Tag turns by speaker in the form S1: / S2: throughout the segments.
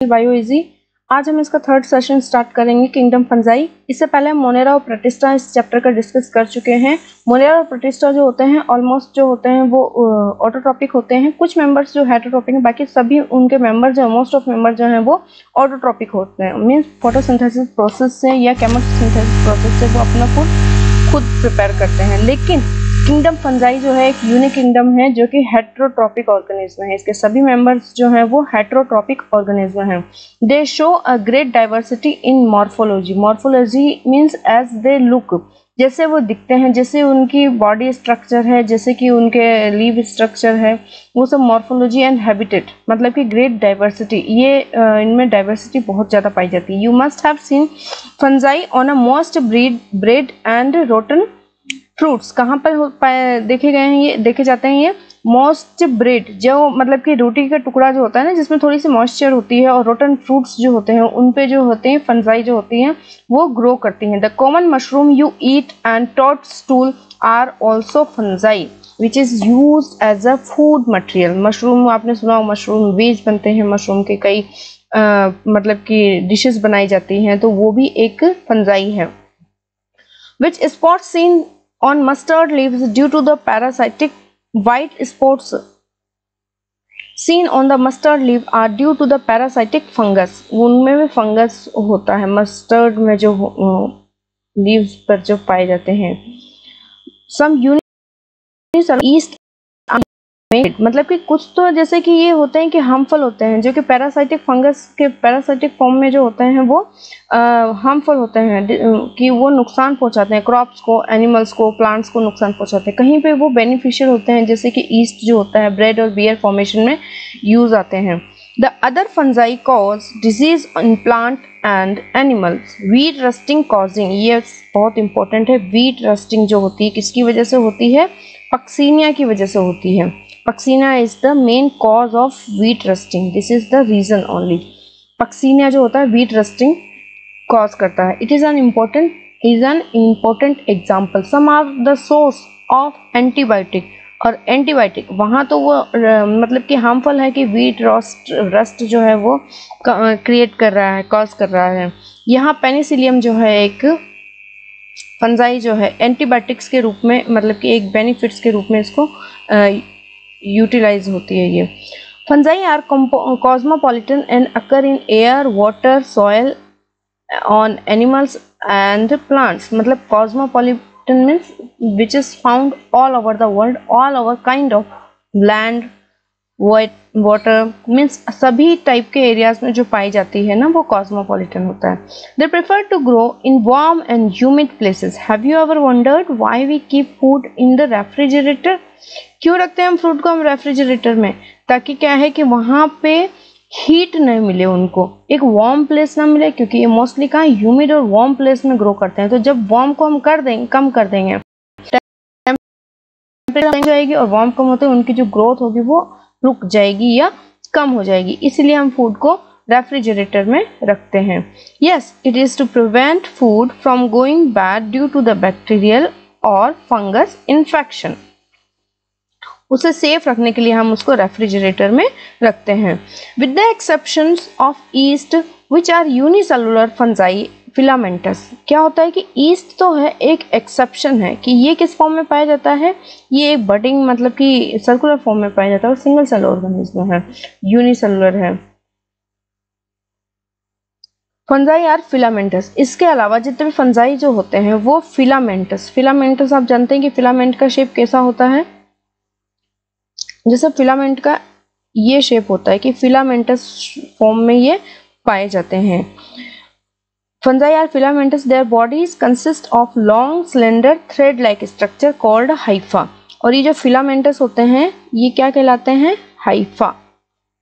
S1: Bio easy. आज हम इसका थर्ड सेशन स्टार्ट करेंगे, किंगडम फंजाई। इससे पहले हम मोनेरा और प्रोटिस्टा इस चैप्टर का डिस्कस कर चुके हैं। मोनेरा और प्रोटिस्टा जो होते हैं ऑलमोस्ट जो होते हैं वो ऑटोट्रॉपिक होते हैं। कुछ मेंबर्स जो हेटेरोट्रॉपिक हैं, बाकी सभी उनके मेंबर जो मोस्ट ऑफ मेंबर जो हैं वो ऑटोट्रॉपिक होते हैं। मीन्स फोटोसिंथेसिस प्रोसेस से या केमोसिंथेसिस प्रोसेस से वो अपना फूड खुद प्रिपेयर करते हैं। लेकिन किंगडम फंजाई जो है एक यूनिक किंगडम है जो कि हेटेरोट्रॉपिक ऑर्गेनिज्म है। इसके सभी मेंबर्स जो हैं वो हेटेरोट्रॉपिक ऑर्गेनिज्म हैं। They show a great diversity in morphology. Morphology means as they look, जैसे वो दिखते हैं, जैसे उनकी बॉडी स्ट्रक्चर है, जैसे कि उनके लीव स्ट्रक्चर है, वो सब मॉर्फोलॉजी एंड हैबिटेट, मतलब कि ग्रेट डाइवर्सिटी, ये इनमें डाइवर्सिटी बहुत ज़्यादा पाई जाती है। You must have seen fungi on a most bread and rotten fruits. कहाँ पर देखे गए हैं, ये देखे जाते हैं ये मोस्ट ब्रेड, जो मतलब कि रोटी का टुकड़ा जो होता है ना, जिसमें थोड़ी सी मॉइस्चर होती है, और रोटन फ्रूट्स जो होते हैं उन पे जो होते हैं फंजाई जो होती हैं वो ग्रो करती हैं। The common mushroom you eat and toadstool are also fungi which is use as a food material. Mushroom आपने सुना हो, मशरूम वेज बनते हैं, मशरूम के कई मतलब कि डिशेस बनाई जाती हैं, तो वो भी एक फंजाई है। Which spot seen on mustard leaves due to the parasitic white spots seen on the mustard leaf are due to the parasitic fungus। उनमें भी फंगस होता है मस्टर्ड में, जो लीव्स पर जो पाए जाते हैं। some units east मतलब कि कुछ तो जैसे कि ये होते हैं कि हार्मफुल होते हैं, जो कि पैरासाइटिक फंगस के पैरासाइटिक फॉर्म में जो होते हैं वो हार्मफुल होते हैं, कि वो नुकसान पहुंचाते हैं क्रॉप्स को, एनिमल्स को, प्लांट्स को नुकसान पहुंचाते हैं। कहीं पे वो बेनिफिशियल होते हैं, जैसे कि ईस्ट जो होता है ब्रेड और बियर फॉर्मेशन में यूज आते हैं। The other fungi cause disease in plant and animals. Wheat rusting causing, ये बहुत इंपॉर्टेंट है। वीट रस्टिंग जो होती है किसकी वजह से होती है? पक्सीनिया की वजह से होती है। Puccinia is the main cause of wheat rusting. This is the reason only. Puccinia जो होता है wheat rusting cause करता है। It is an important example. Some are the source of antibiotic। और एंटीबायोटिक वहाँ तो वो मतलब कि हार्मफुल है कि वीट रस्ट जो है वो क्रिएट कर रहा है, कॉज कर रहा है। यहाँ पेनिसिलियम जो है एक फंजाई जो है एंटीबायोटिक्स के रूप में, मतलब कि एक बेनिफिट्स के रूप में इसको यूटिलाइज होती है। ये fungi are cosmopolitan and occur in air, water, soil, on animals and plants. मतलब cosmopolitan means which is found all over the world, all over kind of land, water, means सभी type के areas में जो पाई जाती है ना, वो cosmopolitan होता है। They prefer to grow in warm and humid places. Have you ever wondered why we keep food in the refrigerator? क्यों रखते हैं हम फ्रूट को हम रेफ्रिजरेटर में? ताकि क्या है कि वहां पे हीट नहीं मिले उनको, एक वार्म प्लेस ना मिले, क्योंकि ये मोस्टली कहाँ ह्यूमिड और वार्म प्लेस में ग्रो करते हैं। तो जब वार्म को हम कम कर देंगे, टेम्परेचर जाएगी और वार्म कम होते हैं, उनकी जो ग्रोथ होगी वो रुक जाएगी या कम हो जाएगी। इसलिए हम फूड को रेफ्रिजरेटर में रखते हैं। Yes, it is to prevent food from going bad due to the bacterial और फंगस इन्फेक्शन। उसे सेफ रखने के लिए हम उसको रेफ्रिजरेटर में रखते हैं। With the exceptions of yeast which are unicellular fungi filamentous. क्या होता है कि ईस्ट तो है, एक एक्सेप्शन है कि ये किस फॉर्म में पाया जाता है, ये एक बडिंग मतलब कि सर्कुलर फॉर्म में पाया जाता है और सिंगल सेल ऑर्गेनिज्म है, यूनिसेलुलर है। Fungi are filamentous. इसके अलावा जितने भी फंजाई जो होते हैं वो फिलामेंटस आप जानते हैं कि फिलामेंट का शेप कैसा होता है? जैसे फिलामेंट का ये शेप होता है कि फिलामेंटस फॉर्म में ये पाए जाते हैं। Fungi are filamentous. Their bodies consist of long, slender, thread-like structure called hypha. और ये जो filamentous होते हैं ये क्या कहलाते हैं? हाइफा।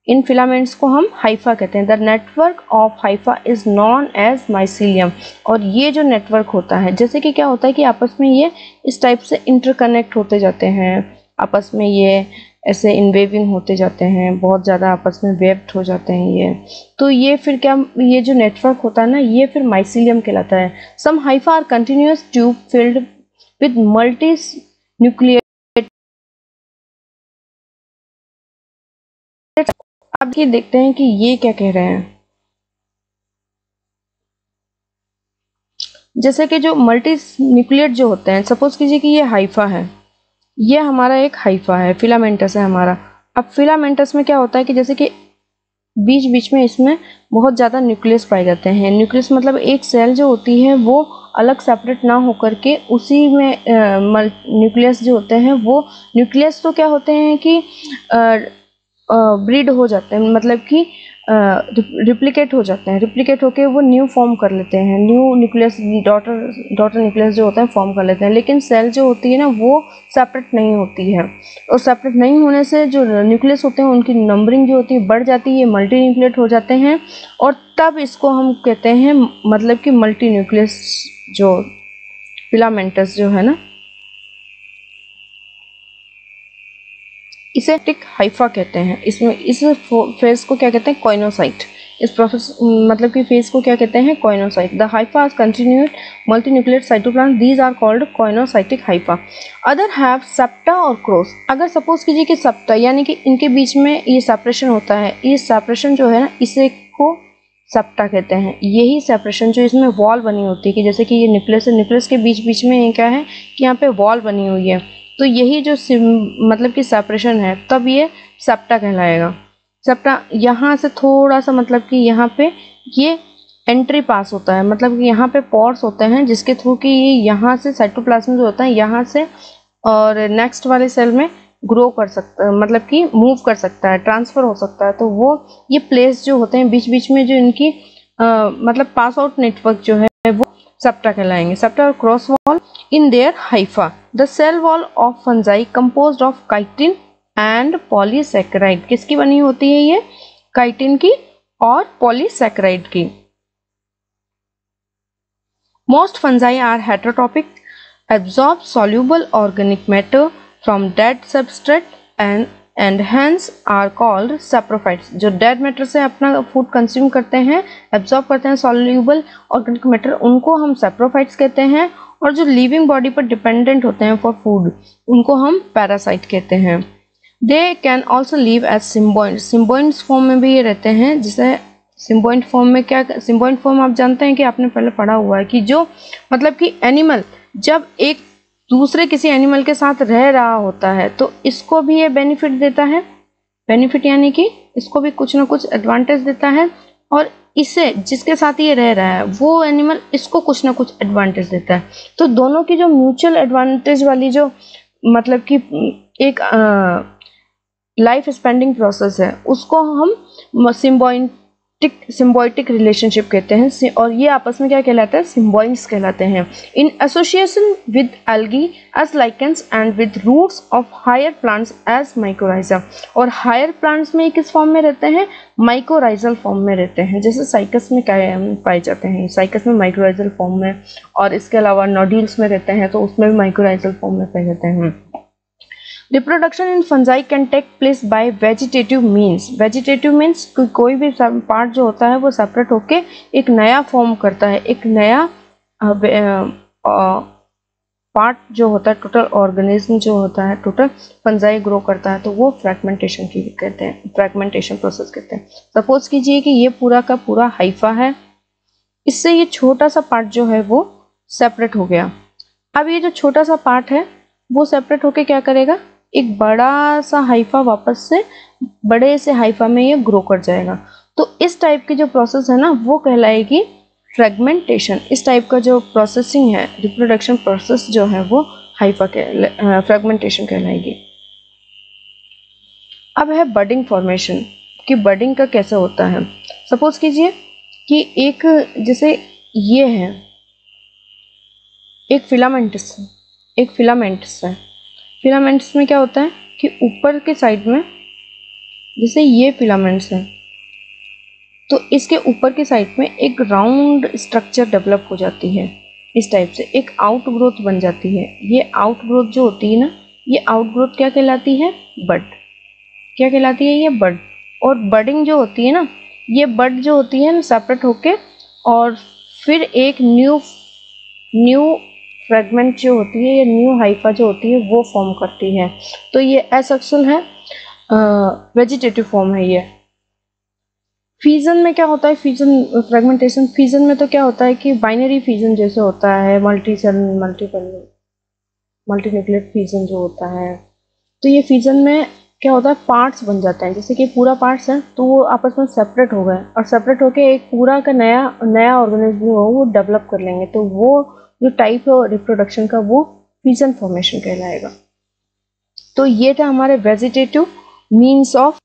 S1: इन फिलामेंट्स को हम हाइफा कहते हैं। The network of hypha is known as mycelium. और ये जो नेटवर्क होता है, जैसे कि क्या होता है कि आपस में ये इस टाइप से इंटरकनेक्ट होते जाते हैं, आपस में ये ऐसे इनवेविंग होते जाते हैं, बहुत ज़्यादा आपस में वेव्ड हो जाते हैं ये। तो ये फिर क्या, ये जो नेटवर्क होता है ना, ये फिर माइसीलियम कहलाता है। Some hypha are continuous tube filled with multi nuclear. आप ये देखते हैं कि ये क्या कह रहे हैं, जैसे कि जो मल्टी न्यूक्लिएट जो होते हैं, सपोज कीजिए कि ये हाइफा है, ये हमारा एक हाइफा है, फिलामेंटस है हमारा। अब फिलामेंटस में क्या होता है कि जैसे कि बीच बीच में इसमें बहुत ज़्यादा न्यूक्लियस पाए जाते हैं। न्यूक्लियस मतलब एक सेल जो होती है वो अलग सेपरेट ना होकर के उसी में न्यूक्लियस जो होते हैं वो न्यूक्लियस तो क्या होते हैं कि ब्रीड हो जाते हैं, मतलब कि रिप्लिकेट हो जाते हैं, रिप्लिकेट होके वो न्यू फॉर्म कर लेते हैं, न्यू न्यूक्लियस डॉटर न्यूक्लियस जो होता है फॉर्म कर लेते हैं। लेकिन सेल जो होती है ना वो सेपरेट नहीं होती है, और सेपरेट नहीं होने से जो न्यूक्लियस होते हैं उनकी नंबरिंग जो होती है बढ़ जाती है, मल्टी न्यूक्लिएट हो जाते हैं, और तब इसको हम कहते हैं मतलब कि मल्टी न्यूक्लियस जो फिलामेंटस जो है ना, इसे टिक हाइफा कहते हैं। इसमें इस फेज को क्या कहते हैं, कॉइनोसाइट। इस प्रोसेस मतलब कि फेज को क्या कहते हैं, coenocyte. The hypha continued multinucleate cytoplasm, these are called coenocytic hypha. Other have septa और क्रोस। अगर सपोज कीजिए कि सेप्टा यानी कि इनके बीच में ये सेपरेशन होता है, ये सेपरेशन जो है ना इसे को सेप्टा कहते हैं। यही सेपरेशन जो इसमें वॉल बनी होती है कि जैसे कि ये न्यूक्लियस है, न्यूक्लियस के बीच बीच में ये क्या है कि यहाँ पे वॉल बनी हुई है, तो यही जो मतलब कि सेपरेशन है तब ये सेप्टा कहलाएगा। सेप्टा यहाँ से थोड़ा सा मतलब कि यहाँ पे ये एंट्री पास होता है, मतलब कि यहाँ पे पॉर्स होते हैं जिसके थ्रू कि ये यहाँ से साइटोप्लाज्म जो होता है यहाँ से और नेक्स्ट वाले सेल में ग्रो कर सकता है, मतलब कि मूव कर सकता है, ट्रांसफर हो सकता है। तो वो ये प्लेस जो होते हैं बीच बीच में जो इनकी मतलब पास आउट नेटवर्क जो है वो सेप्टा कहलाएंगे। सेप्टा और cross wall in their hypha. The cell wall of fungi composed of chitin and polysaccharide. किसकी बनी होती है ये, chitin की और polysaccharide की। Most fungi are heterotrophic, absorb soluble organic matter from dead substrate and hence are called saprophytes. जो dead matter से अपना फूड कंज्यूम करते हैं, एब्जॉर्ब करते हैं soluble organic matter, उनको हम saprophytes कहते हैं। और जो लिविंग बॉडी पर डिपेंडेंट होते हैं फॉर फूड उनको हम पैरासाइट कहते हैं। They can also live as symbiont. Symbiont form में भी ये रहते हैं, जिसे सिम्बॉइंट फॉर्म में क्या, सिम्बॉइंट फॉर्म आप जानते हैं कि आपने पहले पढ़ा हुआ है कि जो मतलब कि एनिमल जब एक दूसरे किसी एनिमल के साथ रह रहा होता है तो इसको भी ये बेनिफिट देता है। बेनिफिट यानी कि इसको भी कुछ ना कुछ एडवांटेज देता है, और इसे जिसके साथ ये रह रहा है वो एनिमल इसको कुछ ना कुछ एडवांटेज देता है। तो दोनों की जो म्यूचुअल एडवांटेज वाली जो मतलब कि एक लाइफ स्पेंडिंग प्रोसेस है उसको हम सिम्बायोटिक रिलेशनशिप कहते हैं, और ये आपस में क्या कहलाता है, सिम्बायोइड्स कहलाते हैं। In association with algae as lichens and with roots of higher plants as mycorrhiza. और हायर प्लांट्स में किस फॉर्म में रहते हैं, माइकोराइजल फॉर्म में रहते हैं। जैसे साइकस में क्या पाए जाते हैं, साइकस में माइकोराइजल फॉर्म में, और इसके अलावा नोड्यूल्स में रहते हैं तो उसमें भी माइकोराइजल फॉर्म में पाए जाते हैं। Reproduction in fungi can take place by vegetative means. Vegetative means कोई भी पार्ट जो होता है वो सेपरेट होके एक नया फॉर्म करता है, एक नया पार्ट जो होता है, टोटल ऑर्गेनिज्म जो होता है, टोटल फंजाई ग्रो करता है, तो वो फ्रैगमेंटेशन की कहते हैं, फ्रैगमेंटेशन प्रोसेस कहते हैं। सपोज कीजिए कि ये पूरा का पूरा हाइफा है, इससे ये छोटा सा पार्ट जो है वो सेपरेट हो गया। अब ये जो छोटा सा पार्ट है वो सेपरेट होके क्या करेगा, एक बड़ा सा हाइफा वापस से बड़े से हाइफा में ये ग्रो कर जाएगा। तो इस टाइप की जो प्रोसेस है ना वो कहलाएगी फ्रैगमेंटेशन। इस टाइप का जो प्रोसेसिंग है, रिप्रोडक्शन प्रोसेस जो है वो हाइफा फ्रैगमेंटेशन कहलाएगी। अब है बडिंग फॉर्मेशन, कि बडिंग का कैसे होता है। सपोज कीजिए कि एक जैसे ये है एक फिलामेंट्स है। फिलामेंट्स में क्या होता है कि ऊपर के साइड में जैसे ये फिलामेंट्स है तो इसके ऊपर की साइड में एक राउंड स्ट्रक्चर डेवलप हो जाती है, इस टाइप से एक आउटग्रोथ बन जाती है। ये आउटग्रोथ जो होती है ना, ये आउटग्रोथ क्या कहलाती है, बड। क्या कहलाती है ये, बड। और बडिंग जो होती है ना, ये बड जो होती है ना सेपरेट होके और फिर एक न्यू फ्रेगमेंट जो होती है, ये न्यू हाइफा जो होती है वो फॉर्म करती है। तो ये एसेक्सुअल है, वेजिटेटिव फॉर्म है ये। फ्यूजन में क्या होता है, फ्यूजन फ्रेगमेंटेशन, फ्यूजन में तो क्या होता है कि बाइनरी फ्यूजन जैसे होता है, मल्टीन्यूक्लिएट फ्यूजन जो होता है, तो ये फ्यूजन में क्या होता है, पार्ट्स बन जाते हैं, जैसे कि पूरा पार्ट्स है तो वो आपस में सेपरेट हो गए और सेपरेट होके एक पूरा का नया ऑर्गेनिज्म हो वो डेवलप कर लेंगे, तो वो जो टाइप है रिप्रोडक्शन का वो फ्यूजन फॉर्मेशन कहलाएगा। तो ये था हमारे vegetative means of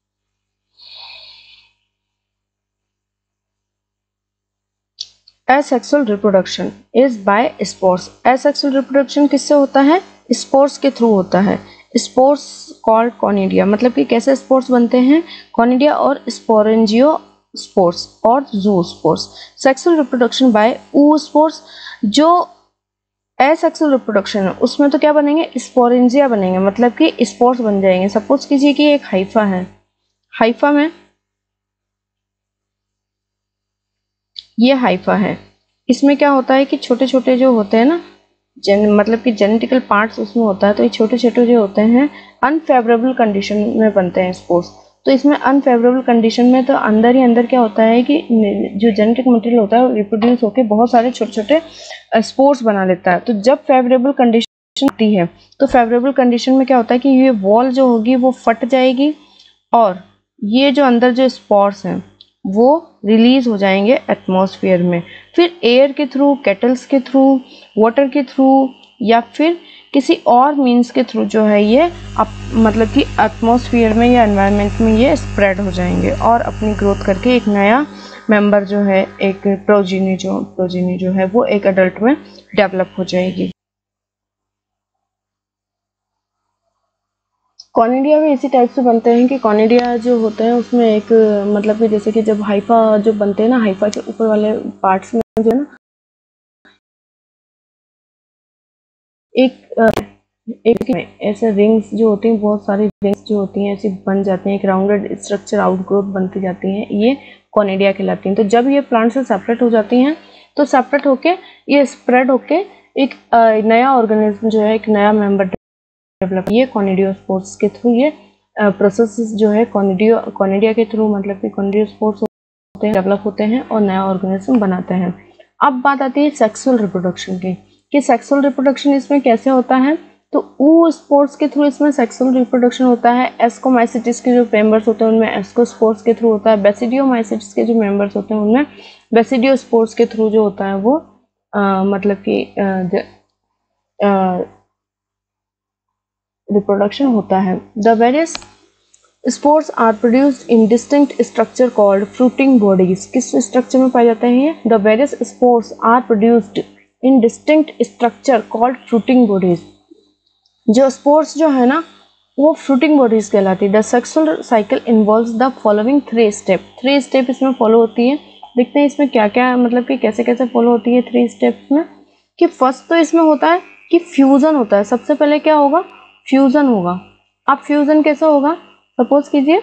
S1: asexual reproduction is by spores. Asexual reproduction किससे होता है, स्पोर्स के थ्रू होता है। स्पोर्स कॉल्ड कॉनिडिया, मतलब कि कैसे स्पोर्स बनते हैं, कॉनिडिया और स्पोरेंजियो स्पोर्स और जू स्पोर्स। सेक्सुअल रिप्रोडक्शन बाय ऊ स्पोर्स, जो एसेक्सुअल रिप्रोडक्शन है उसमें तो क्या बनेंगे, स्पोरेंजिया बनेंगे, मतलब कि स्पोर्स बन जाएंगे। सपोज कीजिए कि एक हाइफा है, हाइफा में ये हाइफा है, इसमें क्या होता है कि छोटे छोटे जो होते हैं ना मतलब कि जेनेटिकल पार्ट्स उसमें होता है, तो ये छोटे छोटे जो होते हैं अनफेवरेबल कंडीशन में बनते हैं स्पोर्स। तो इसमें अनफेवरेबल कंडीशन में तो अंदर ही अंदर क्या होता है कि जो जेनेटिक मटेरियल होता है वो रिप्रोड्यूस होकर बहुत सारे छोटे छोटे स्पोर्स बना लेता है। तो जब फेवरेबल कंडीशन आती है तो फेवरेबल कंडीशन में क्या होता है कि ये वॉल जो होगी वो फट जाएगी और ये जो अंदर जो स्पोर्स हैं वो रिलीज हो जाएंगे एटमॉस्फेयर में, फिर एयर के थ्रू, केटल्स के थ्रू, वाटर के थ्रू या फिर किसी और मीन्स के थ्रू जो है ये मतलब कि एटमॉस्फेयर में या एनवायरनमेंट में ये स्प्रेड हो जाएंगे और अपनी ग्रोथ करके एक नया मेंबर जो है, एक प्रोजीनी जो है वो एक अडल्ट में डेवलप हो जाएगी। कॉनिडिया भी इसी टाइप से बनते हैं कि कॉनिडिया जो होते हैं उसमें एक मतलब कि जैसे कि जब हाइफा जो बनते हैं ना, हाइफा के ऊपर वाले पार्ट्स में जो है ना एक ऐसे रिंग्स जो होती हैं, बहुत सारी रिंग्स जो होती हैं ऐसी बन जाती हैं, एक राउंडेड स्ट्रक्चर आउटग्रोथ बनती जाती हैं, ये कॉनिडिया कहलाती हैं। तो जब ये प्लांट से सेपरेट हो जाती हैं तो सेपरेट होके ये स्प्रेड होके एक नया ऑर्गेनिज्म जो है, एक नया मेंबर डेवलप, ये कॉनिडियोस्पोर्स के थ्रू ये प्रोसेस जो है कॉनिडिया के थ्रू, मतलब कि कॉनिडियोस्पोर्स होते हैं, डेवलप होते हैं और नया ऑर्गेनिज्म बनाते हैं। अब बात आती है सेक्सुअल रिप्रोडक्शन की, कि सेक्सुअल रिप्रोडक्शन इसमें कैसे होता है। तो ऊ स्पोर्स के थ्रू इसमें सेक्सुअल रिप्रोडक्शन होता है। एस्कोमाइसिटिस के जो मेंबर्स होते हैं उनमें एस्कोस्पोर्स के थ्रू होता है। बेसिडियोमाइसिटिस के जो मेंबर्स होते हैं उनमें बेसिडियोस्पोर्स के थ्रू जो होता है वो मतलब कि रिप्रोडक्शन होता है। The various spores are produced in distinct structure called fruiting bodies. किस स्ट्रक्चर में पाए जाते हैं ये? The various spores are produced in distinct structure called fruiting bodies. जो स्पोर्स जो है ना वो फ्रूटिंग बॉडीज कहलाती है। The sexual cycle involves the following 3 step. 3 step इसमें फॉलो होती है। देखते हैं इसमें क्या क्या मतलब कि कैसे कैसे फॉलो होती है 3 स्टेप्स में। कि फर्स्ट तो इसमें होता है कि फ्यूजन होता है। सबसे पहले क्या होगा? फ्यूजन होगा। अब फ्यूजन कैसे होगा? सपोज कीजिए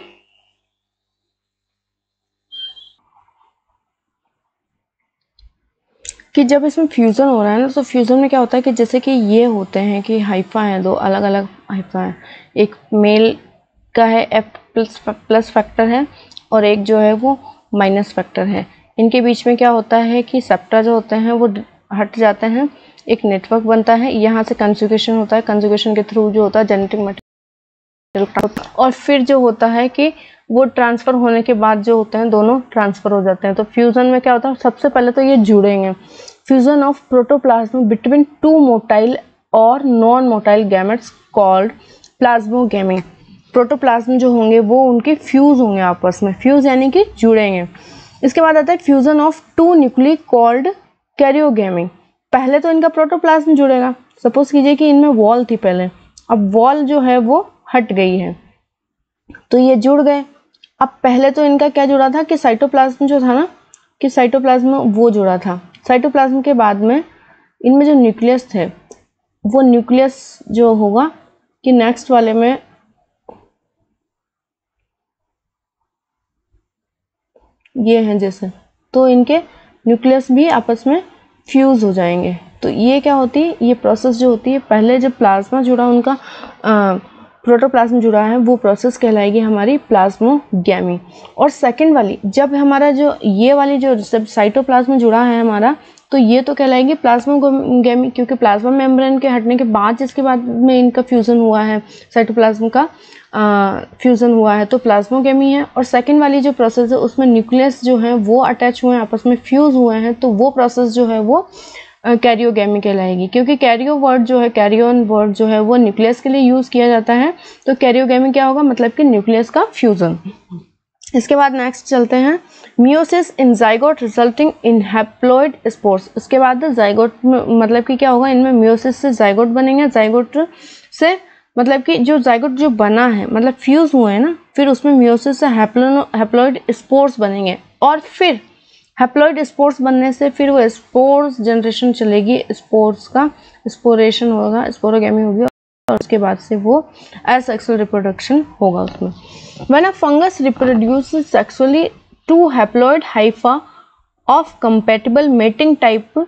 S1: कि जब इसमें फ्यूजन हो रहा है ना, तो फ्यूजन में क्या होता है कि जैसे कि ये होते हैं कि हाइफा है, दो अलग अलग हाइफा है, एक मेल का है F+ फैक्टर है और एक जो है वो माइनस फैक्टर है। इनके बीच में क्या होता है कि सेप्टा जो होते हैं वो हट जाते हैं, एक नेटवर्क बनता है, यहाँ से कंजुगेशन होता है, कंजुगेशन के थ्रू जो होता है जेनेटिक मटेरियल, और फिर जो होता है कि वो ट्रांसफर होने के बाद जो होते हैं दोनों ट्रांसफर हो जाते हैं। तो फ्यूजन में क्या होता है? सबसे पहले तो ये जुड़ेंगे। Fusion of protoplasm between 2 motile और non motile gametes called plasmogamy. Protoplasm जो होंगे वो उनके फ्यूज होंगे आपस में, फ्यूज यानी कि जुड़ेंगे। इसके बाद आता है fusion of 2 nuclei called karyogamy. पहले तो इनका प्रोटोप्लाज्म जुड़ेगा। सपोज कीजिए कि इनमें वॉल थी पहले, अब वॉल जो है वो हट गई है तो ये जुड़ गए। अब पहले तो इनका क्या जुड़ा था कि साइटोप्लाज्म जो था ना, कि साइटोप्लाज्म वो जुड़ा था। साइटोप्लाज्म के बाद में इनमें जो न्यूक्लियस थे वो न्यूक्लियस जो होगा कि नेक्स्ट वाले में ये हैं जैसे, तो इनके न्यूक्लियस भी आपस में फ्यूज हो जाएंगे। तो ये क्या होती है, ये प्रोसेस जो होती है, पहले जब प्लाज्मा जुड़ा उनका प्रोटोप्लाज्म जुड़ा है वो प्रोसेस कहलाएगी हमारी प्लाज्मोगैमी। और सेकंड वाली, जब हमारा जो ये वाली जो साइटोप्लाज्म जुड़ा है हमारा, तो ये तो कहलाएगी प्लाज्मोगैमी, क्योंकि प्लाज्मा मेम्ब्रेन के हटने के बाद जिसके बाद में इनका फ्यूज़न हुआ है, साइटोप्लाज्म का फ्यूज़न हुआ है, तो प्लाज्मोगैमी है। और सेकंड वाली जो प्रोसेस है उसमें न्यूक्लियस जो है वो अटैच हुए हैं, आपस में फ्यूज़ हुए हैं, तो वो प्रोसेस जो है वो कैरियोगैमी कहलाएगी, क्योंकि कैरियो वर्ड जो है, कैरियन वर्ड जो है वो न्यूक्लियस के लिए यूज़ किया जाता है। तो कैरियोगैमी क्या होगा, मतलब कि न्यूक्लियस का फ्यूज़न। इसके बाद नेक्स्ट चलते हैं, meiosis in zygote resulting in haploid spores. उसके बाद जाइगोट मतलब कि क्या होगा, इनमें मियोसिस से जाइगोट बनेंगे, जाइगोट से मतलब कि जो जाइगोट जो बना है मतलब फ्यूज हुए हैं ना, फिर उसमें मियोसिस से हैप्लॉइड स्पोर्स बनेंगे, और फिर हैप्लॉइड स्पोर्स बनने से फिर वो स्पोर्स जनरेशन चलेगी, स्पोर्स का स्पोरेशन होगा, स्पोरोगैमी होगी, और उसके बाद से वो एसेक्सुअल रिप्रोडक्शन होगा उसमें। When a fungus reproduces sexually, two haploid hypha of compatible mating type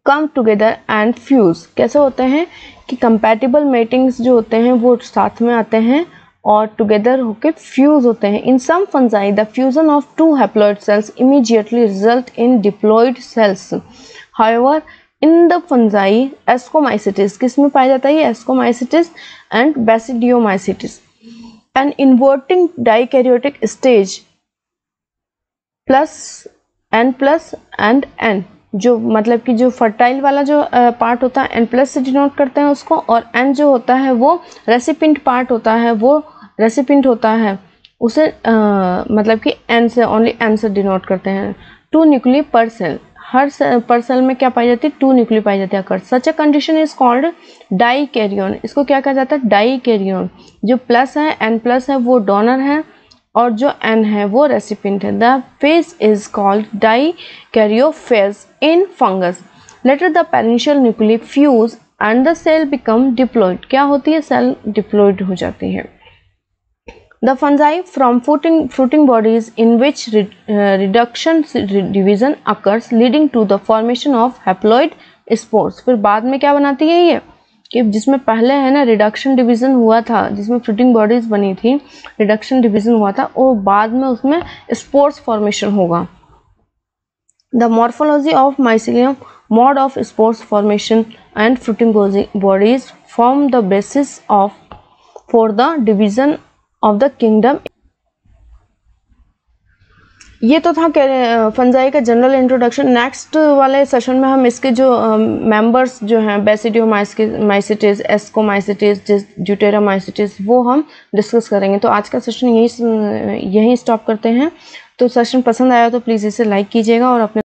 S1: come together and fuse। कैसे होते हैं कि compatible matings जो होते हैं वो साथ में आते हैं और together होके fuse होते हैं। In some fungi, the fusion of two haploid cells immediately result in diploid cells. However, in the fungi Ascomycetes, किस में पाया जाता है ये, Ascomycetes and Basidiomycetes, an inverting dikaryotic stage plus and n, जो मतलब कि जो फर्टाइल वाला जो पार्ट होता है n प्लस से डिनोट करते हैं उसको, और n जो होता है वो रेसिपिएंट पार्ट होता है, वो रेसिपिएंट होता है उसे मतलब कि n से, ओनली n से डिनोट करते हैं। 2 न्यूक्लिय पर सेल, हर पर सेल में क्या पाई जाती है, 2 न्यूक्लिय पाई जाती है। Such a condition is called dikaryon. इसको क्या कहा जाता है, डाइकैरियन। जो प्लस है, n प्लस है वो डोनर है, और जो n है वो रेसिपिएंट है। The phase is called dikaryophase in fungus. Later the parental nuclei fuse and the cell become diploid. क्या होती है, सेल डिप्लॉइड हो जाती है। The fungi from fruiting bodies in which reduction division occurs, leading to the formation of haploid spores। फिर बाद में क्या बनाती है ये, कि जिसमें पहले है ना रिडक्शन डिवीजन हुआ था, जिसमें फ्रूटिंग बॉडीज बनी थी, रिडक्शन डिवीजन हुआ था, और बाद में उसमें स्पोर्स फॉर्मेशन होगा। The morphology of mycelium, mode of spores formation and fruiting bodies form the basis for the division of the kingdom. ये तो था फंजाई का जनरल इंट्रोडक्शन। नेक्स्ट वाले सेशन में हम इसके जो मेंबर्स जो हैं, बेसिडियोमाइसिटिस, एस्कोमाइसिटिस, ड्यूटेरामाइसिटिस, वो हम डिस्कस करेंगे। तो आज का सेशन यहीं स्टॉप करते हैं। तो सेशन पसंद आया तो प्लीज़ इसे लाइक कीजिएगा और अपने